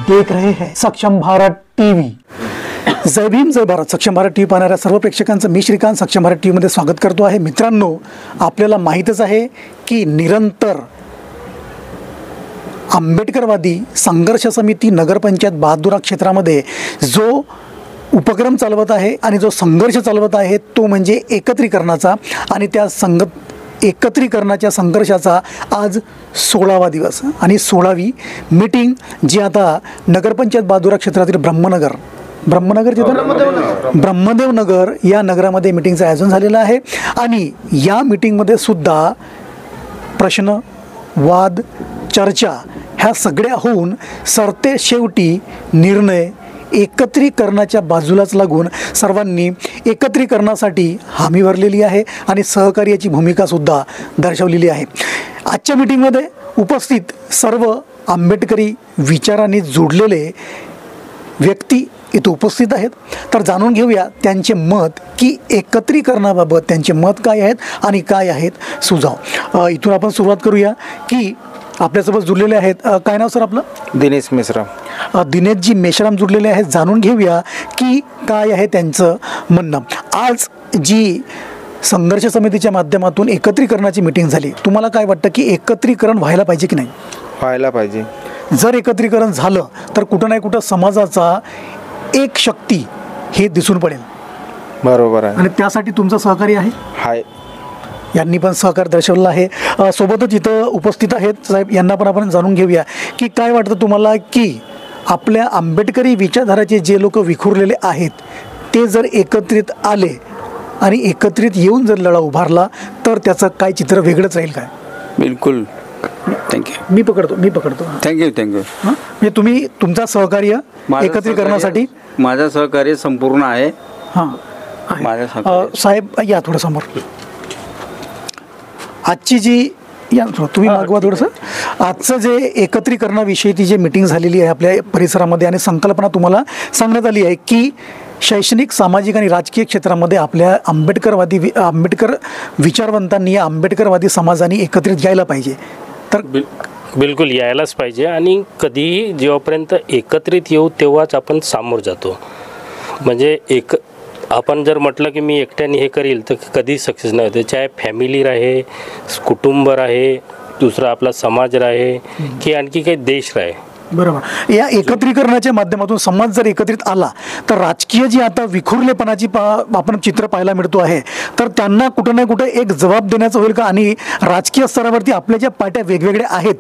देख रहे हैं सक्षम भारत टीवी। जय भीम जय भारत। सक्षम भारत टीव्ही पाहणाऱ्या सर्व प्रेक्षकांचं मी श्रीकांत सक्षम भारत टीव्ही मध्ये स्वागत करतो आहे। मित्रांनो, आपल्याला माहीतच आहे की निरंतर आंबेडकरवादी संघर्ष समिती नगरपंचायत बहादुरा क्षेत्रामध्ये जो उपक्रम चालवत आहे आणि जो संघर्ष चालवत आहे तो म्हणजे एकत्रीकरणाचा, आणि त्या एकत्रीकरणाच्या संघर्षाचा आज 16वा दिवस आणि 16वी मीटिंग जी आता नगरपंचायत बहादुरा क्षेत्रातील ब्रह्मदेव नगर या नगरामध्ये मीटिंगचं आयोजन झालेलं आहे। आणि या मीटिंगमध्ये सुद्धा प्रश्न, वाद, चर्चा ह्या सगळ्या होऊन सरते शेवटी निर्णय एकत्रीकरणाच्या बाजूलाच लागून सर्वांनी एकत्रीकरणासाठी हमी भरलेली आहे आणि सहकार्याची भूमिकासुद्धा दर्शवलेली आहे। आजच्या मीटिंगमध्ये उपस्थित सर्व आंबेडकरी विचारांनी जोडलेले व्यक्ती इथे उपस्थित आहेत। तर जाणून घेऊया त्यांचे मत की एकत्रीकरणाबाबत त्यांचे मत काय आहेत आणि काय आहेत सुझाव। इथून आपण सुरुवात करूया की आपल्यासोबत जुळलेले आहेत, काय नाव सर आपलं? दिनेश मेश्राम। दिनेशजी मेश्राम जुळलेले आहेत। जाणून घेऊया की काय आहे त्यांचं म्हणणं। आज जी संघर्ष समितीच्या माध्यमातून एकत्रीकरणाची मीटिंग झाली, तुम्हाला काय वाटतं की एकत्रीकरण व्हायला पाहिजे की नाही? व्हायला पाहिजे। जर एकत्रीकरण झालं तर कुठं ना कुठं समाजाचा एक शक्ती हे दिसून पडेल। बरोबर आहे। आणि त्यासाठी तुमचं सहकार्य आहे? यांनी पण सहकार दर्शवलं आहे। सोबतच इथं उपस्थित आहेत साहेब, यांना पण आपण जाणून घेऊया की काय वाटतं तुम्हाला की आपल्या आंबेडकरी विचारधाराचे जे लोक विखुरलेले आहेत ते जर एकत्रित आले आणि एकत्रित येऊन जर लढा उभारला तर त्याचं काय चित्र वेगळंच राहील काय? बिलकुल। थँक्यू। मी पकडतो थँक्यू। म्हणजे तुम्ही तुमचा सहकार्य एकत्रीकरणासाठी? माझं सहकार्य संपूर्ण आहे। साहेब या थोडं समोर। आजची जी तुम्ही मागवा थोडंसं, आजचं जे एकत्रीकरणाविषयीची जी मीटिंग झालेली आहे आपल्या परिसरामध्ये आणि संकल्पना तुम्हाला सांगण्यात आली आहे की शैक्षणिक, सामाजिक आणि राजकीय क्षेत्रामध्ये आपल्या आंबेडकर विचारवंतांनी या आंबेडकरवादी समाजाने एकत्रित यायला पाहिजे। तर बिलकुल यायलाच पाहिजे आणि कधीही जेव्हापर्यंत एकत्रित येऊ तेव्हाच आपण सामोर जातो। म्हणजे आपण जर म्हटलं की मी एकट्याने हे करील तर कधी सक्सेस नाही होते। चाहे फॅमिली राहे, कुटुंब राहे, दुसरा आपला समाज राहे की आणखी काही देश राहे। बरोबर। या एकत्रीकरणाच्या माध्यमातून समाज जर एकत्रित आला तर राजकीय जी आता विखुरलेपणाची आपण चित्र पाहायला मिळतो आहे तर त्यांना कुठं ना कुठं एक जबाब देण्याचं होईल का? आणि राजकीय स्तरावरती आपल्या ज्या पार्ट्या वेगवेगळ्या आहेत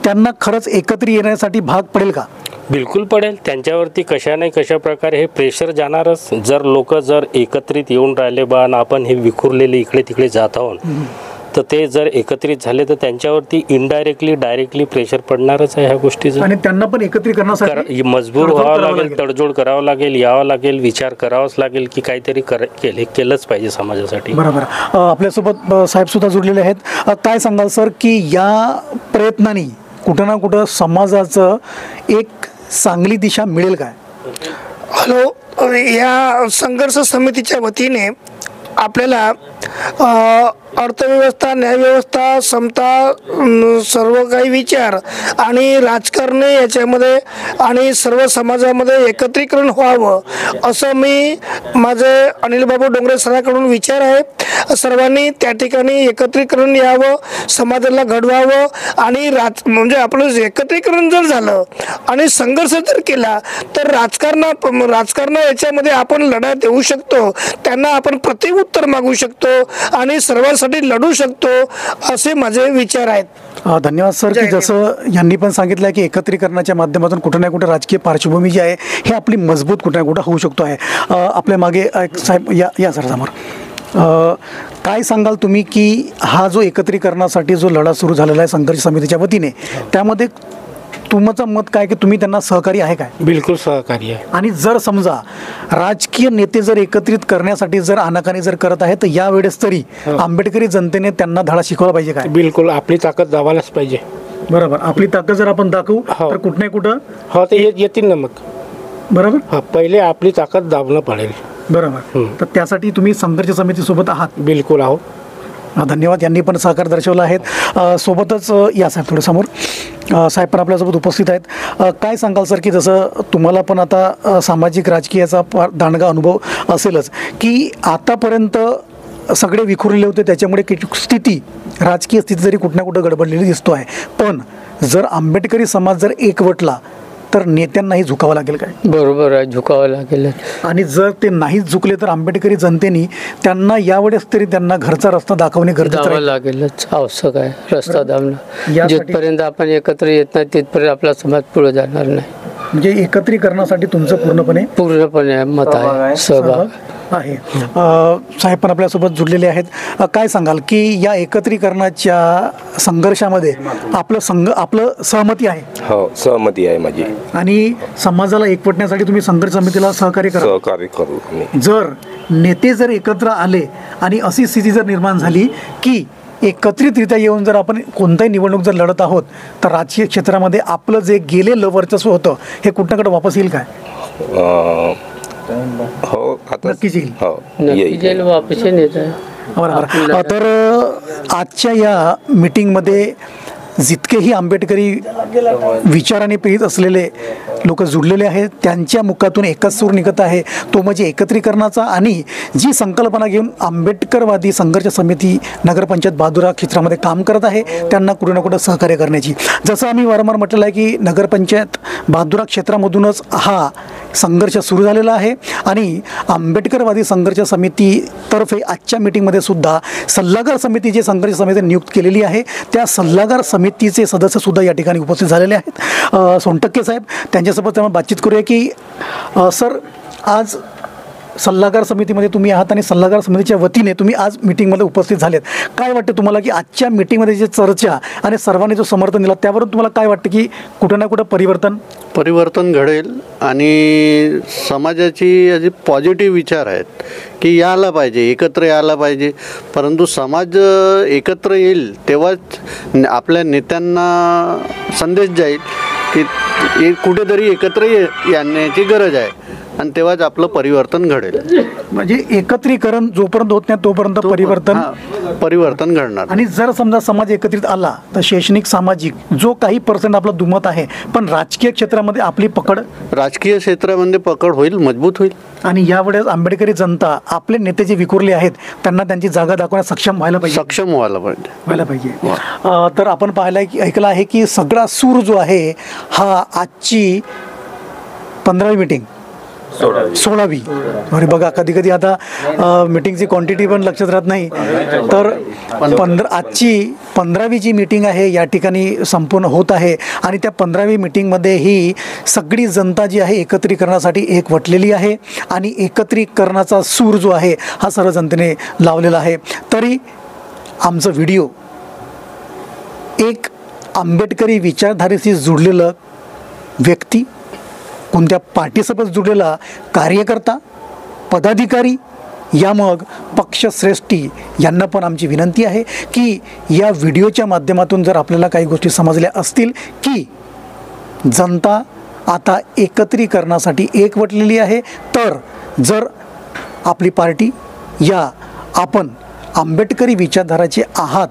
त्यांना खरंच एकत्र येण्यासाठी भाग पडेल का? बिलकुल पडेल। त्यांच्यावरती कशा नाही कशा प्रकारे हे प्रेशर जाणारच। जर लोक जर एकत्रित येऊन राहिले बा आणि आपण हे विखुरलेले इकडे तिकडे जात आहोत तर ते जर एकत्रित झाले तर त्यांच्यावरती इनडायरेक्टली डायरेक्टली प्रेशर पडणारच आहे ह्या गोष्टीचं। आणि त्यांना पण एकत्रीकरणासाठी मजबूर व्हावं लागेल, तडजोड करावं लागेल, यावं लागेल, विचार करावाच लागेल की काहीतरी केलंच पाहिजे समाजासाठी। बरोबर। आपल्यासोबत साहेब सुद्धा जुळलेले आहेत। काय सांगाल सर की या प्रयत्नांनी कुठं ना कुठं समाजाचं एक चांगली दिशा मिळेल काय? हॅलो, या संघर्ष समितीच्या वतीने आपल्याला अर्थव्यवस्था, न्यायव्यवस्था, समता, सर्व काही विचार आणि राजकारण याच्यामध्ये आणि सर्व समाजामध्ये एकत्रीकरण व्हावं असं मी माझे अनिल बाबू डोंगरे सरांकडून विचार आहे। सर्वांनी त्या ठिकाणी एकत्रीकरण यावं, समाजाला घडवावं आणि म्हणजे आपलं एकत्रीकरण जर झालं आणि संघर्ष जर केला तर राजकारण याच्यामध्ये आपण लढा देऊ शकतो, त्यांना आपण प्रतिउत्तर मागू शकतो आणि सर्वांसाठी लढू शकतो असे माझे विचार आहेत। धन्यवाद सर की जसं यांनी पण सांगितलं की एकत्रीकरणाच्या माध्यमातून कुठं ना कुठं राजकीय पार्श्वभूमी जी आहे हे आपली मजबूत कुठं ना कुठं होऊ शकतो आहे। आपल्या मागे साहेब या सर समोर, काय सांगाल तुम्ही की हा जो एकत्रीकरणासाठी जो लढा सुरू झालेला आहे संघर्ष समितीच्या वतीने त्यामध्ये तुमचं मत काय की तुम्ही त्यांना सहकारी आहे काय? बिलकुल सहकारी आहे। आणि जर समजा राजकीय नेते जर एकत्रित करण्यासाठी जर आनाकानी जर करत आहे तर यावेळेस तरी आंबेडकरी जनतेने त्यांना धडा शिकवला पाहिजे काय? बिलकुल, आपली ताकद दाखवायलाच पाहिजे। बरोबर। आपली ताकद जर आपण दाखवू तर कुठं नाही कुठं ते येतील ना मग। बरोबर। पहिले आपली ताकद दाबणं पडेल। बरोबर। तर त्यासाठी तुम्ही संघर्ष समिती सोबत आहात? बिलकुल आहोत। धन्यवाद. यांनी पण सहकार दर्शवला आहेत. सोबतच या साहेब थोडं समोर साहेब पण आपल्यासोबत उपस्थित आहेत. काय सांगाल सर की जसं तुम्हाला पण आता सामाजिक राजकीयाचा फार दांडगा अनुभव असेलच की आतापर्यंत सगळे विखुरलेले होते, त्याच्यामुळे स्थिती राजकीय स्थिती जरी कुठं ना कुठं गडबडलेली दिसतो आहे, पण जर आंबेडकरी समाज जर एकवटला तर नेत्यांनाही झुकावं लागेल काय? बरोबर आहे, झुकावं लागेल. आणि जर ते नाहीच झुकले तर आंबेडकरी जनतेने त्यांना यावेळेस तरी त्यांना घरचा रस्ता दाखवणे गरजेचं जावं आहे. लागेलच, आवश्यक आहे रस्ता दाबणं. यासाठी- जिथपर्यंत आपण एकत्र येत नाही तिथपर्यंत आपला समाज पुढे जाणार नाही. म्हणजे एकत्रीकरणासाठी तुमचं पूर्णपणे मत आहे, सहभाग आहे. साहेब पण आपल्यासोबत जुडलेले आहेत. काय सांगाल की या एकत्रीकरणाच्या संघर्षामध्ये आपलं सहमती आहे? हो, सहमती आहे माझी. आणि समाजाला एकवटण्यासाठी तुम्ही संघर्ष समितीला सहकार्य करा. सहकार्य करू आम्ही. जर नेते जर एकत्र आले आणि अशी स्थिती जर निर्माण झाली की एकत्रितरित्या येऊन जर आपण कोणताही निवडणूक जर लढत आहोत तर राजकीय क्षेत्रामध्ये आपलं जे गेलेलं वर्चस्व होतं हे कुठं वापस येईल काय? हो, आता नक्कीच येईल. हो, नक्की येईल. जेल वापस येत आहे. बरोबर. तर आजच्या या मीटिंगमध्ये जितकेही आंबेडकरी विचाराने प्रेरित असलेले लोक जुडलेले आहेत त्यांच्या मुखातून एकच सूर निघत आहे, तो म्हणजे एकत्रीकरणाचा. आणि जी संकल्पना घेऊन आंबेडकरवादी संघर्ष समिती नगरपंचायत बहादुरा क्षेत्रामध्ये काम करत आहे त्यांना कुठं ना कुठं सहकार्य करण्याची. जसं आम्ही वारंवार म्हटलेलं आहे की नगरपंचायत बहादुरा क्षेत्रामधूनच हा संघर्ष सुरू झालेला आहे. आणि आंबेडकरवादी संघर्ष समितीतर्फे आजच्या मीटिंगमध्ये सुद्धा सल्लागार समिती जी संघर्ष समिती नियुक्त केलेली आहे त्या सल्लागार समितीचे सदस्य सुद्धा या ठिकाणी उपस्थित झालेले आहेत. सोनटक्के साहेब, त्यांच्यासोबत आपण बातचीत करूया की सर आज सल्लागार समितीमध्ये तुम्ही आहात आणि सल्लागार समितीच्या वतीने तुम्ही आज मीटिंगमध्ये उपस्थित झालेत. काय वाटतं तुम्हाला की आजच्या मीटिंगमध्ये जे चर्चा आणि सर्वांनी जो समर्थन दिला त्यावरून तुम्हाला काय वाटतं की कुठं ना कुठं परिवर्तन घडेल आणि समाजाची अशी पॉझिटिव्ह विचार आहेत की यायला पाहिजे, एकत्र यायला पाहिजे. परंतु समाज एकत्र येईल तेव्हाच आपल्या नेत्यांना संदेश जाईल की कुठेतरी एकत्र येण्याची गरज आहे आणि तेव्हाच आपलं परिवर्तन घडेल. म्हणजे एकत्रीकरण जोपर्यंत होत नाही तोपर्यंत परिवर्तन घडणार. आणि जर समजा समाज एकत्रित आला तर शैक्षणिक सामाजिक जो काही पर्सेंट आपला दुमत आहे, पण राजकीय क्षेत्रामध्ये आपली राजकीय क्षेत्रामध्ये पकड होईल, मजबूत होईल. आणि यावेळेस आंबेडकरी जनता आपले नेते जे विखुरले आहेत त्यांना त्यांची जागा दाखवण्यास सक्षम व्हायला पाहिजे. तर आपण ऐकलं आहे की सगळा सूर जो आहे हा आजची 15वी मीटिंग 16वी. अरे बघा, कधी कधी आता मीटिंगची क्वांटिटी पण लक्षात राहत नाही. तर आजची 15वी जी मीटिंग आहे या ठिकाणी संपूर्ण होत आहे. आणि त्या 15वी मीटिंगमध्ये ही सगळी जनता जी आहे एकत्रीकरणासाठी एकवटलेली आहे आणि एकत्रीकरणाचा सूर जो आहे हा सर्व जनतेने लावलेला आहे. तरी आमचा व्हिडिओ एक आंबेडकरी विचारधारेशी जुडलेलं व्यक्ती, कोणत्या पार्टीसोबत जुडलेला कार्यकर्ता, पदाधिकारी या मग पक्षश्रेष्ठी यांना पण आमची विनंती आहे की या व्हिडिओच्या माध्यमातून जर आपल्याला काही गोष्टी समजल्या असतील की जनता आता एकत्रीकरणासाठी एकवटलेली आहे, तर जर आपली पार्टी या आपण आंबेडकरी विचारधाराचे आहात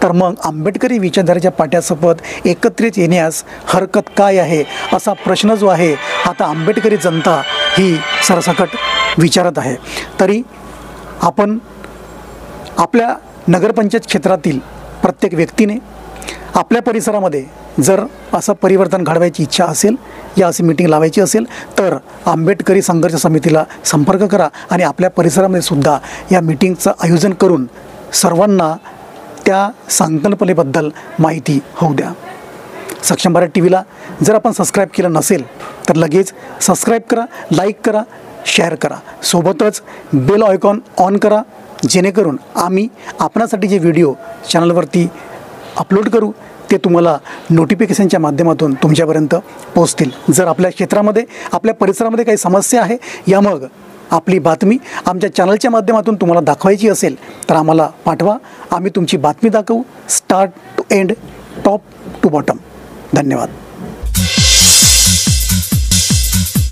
तर मग आंबेडकरी विचारधारेच्या पाट्यासोबत एकत्रित येण्यास हरकत काय आहे असा प्रश्न जो आहे आता आंबेडकरी जनता ही सरसकट विचारत आहे. तरी आपण आपल्या नगरपंचायत क्षेत्रातील प्रत्येक व्यक्तीने आपल्या परिसरामध्ये जर असं परिवर्तन घडवायची इच्छा असेल या अशी मीटिंग लावायची असेल तर आंबेडकरी संघर्ष समितीला संपर्क करा आणि आपल्या परिसरामध्ये सुद्धा या मीटिंगचं आयोजन करून सर्वांना त्या संकल्पनेबद्दल माहिती होऊ द्या. सक्षम भारत टीव्हीला जर आपण सबस्क्राईब केलं नसेल तर लगेच सबस्क्राईब करा, लाईक करा, शेअर करा. सोबतच बेल आयकॉन ऑन करा जेणेकरून आम्ही आपणासाठी जे व्हिडिओ चॅनलवरती अपलोड करू ते तुम्हाला नोटिफिकेशनच्या माध्यमातून तुमच्यापर्यंत पोहोचतील. जर आपल्या क्षेत्रामध्ये आपल्या परिसरामध्ये काही समस्या आहे या मग आपली बातमी आमच्या चॅनलच्या माध्यमातून तुम्हाला दाखवायची असेल तर आम्हाला पाठवा. आम्ही तुमची बातमी दाखवू, start to end, top to bottom. धन्यवाद.